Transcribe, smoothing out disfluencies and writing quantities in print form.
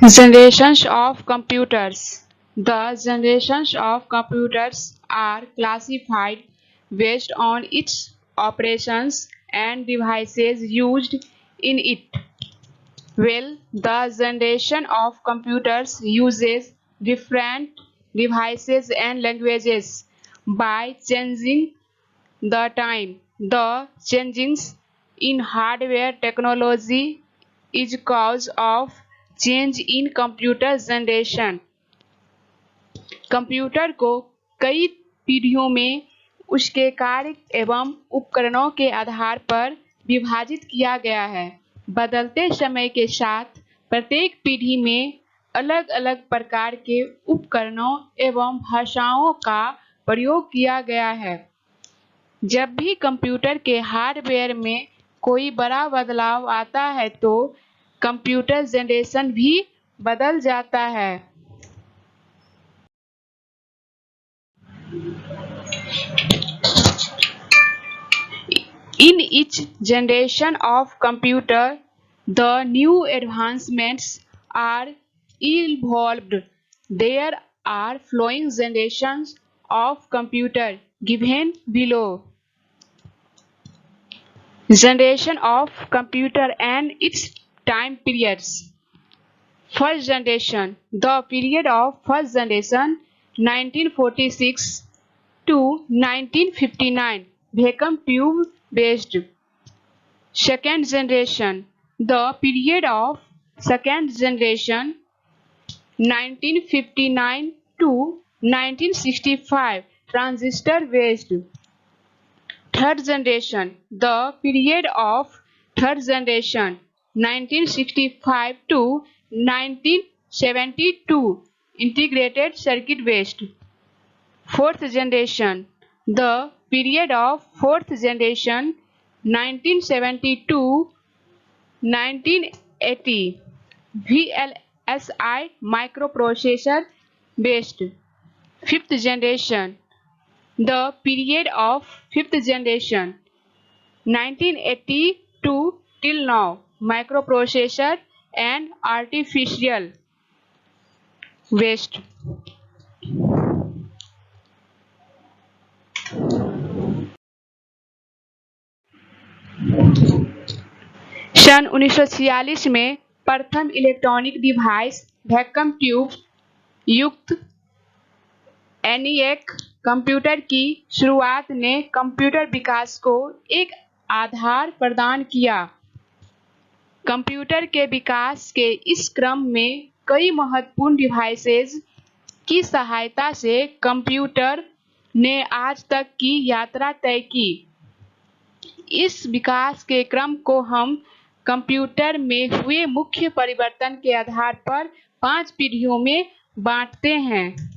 Generations of computers. The generations of computers are classified based on its operations and devices used in it. Well, the generation of computers uses different devices and languages. By changing the time, the changes in hardware technology is cause of change in computer generation. Computer को कई पीढ़ियों में उसके कार्य एवं उपकरणों के आधार पर विभाजित किया गया है। बदलते समय के साथ प्रत्येक पीढ़ी में अलग अलग प्रकार के उपकरणों एवं भाषाओं का प्रयोग किया गया है। जब भी कंप्यूटर के हार्डवेयर में कोई बड़ा बदलाव आता है तो कंप्यूटर जनरेशन भी बदल जाता है। In each generation of computer, the new advancements are evolved. There are following generations of computer given below. Generation of computer and its time periods. First generation. The period of first generation 1946 to 1959 vacuum tube based. Second generation. The period of second generation 1959 to 1965 transistor based. Third generation. The period of third generation 1965 to 1972 integrated circuit based. Fourth generation. The period of fourth generation 1972 1980 VLSI microprocessor based. Fifth generation. The period of fifth generation 1980 to till now microprocessor and artificial based. सन 1946 में प्रथम electronic device vacuum tube युक्त ENIAC computer की शुरुआत ने computer विकास को एक आधार प्रदान किया। कंप्यूटर के विकास के इस क्रम में कई महत्वपूर्ण डिवाइसेस की सहायता से कंप्यूटर ने आज तक की यात्रा तय की। इस विकास के क्रम को हम कंप्यूटर में हुए मुख्य परिवर्तन के आधार पर 5 पीढ़ियों में बांटते हैं।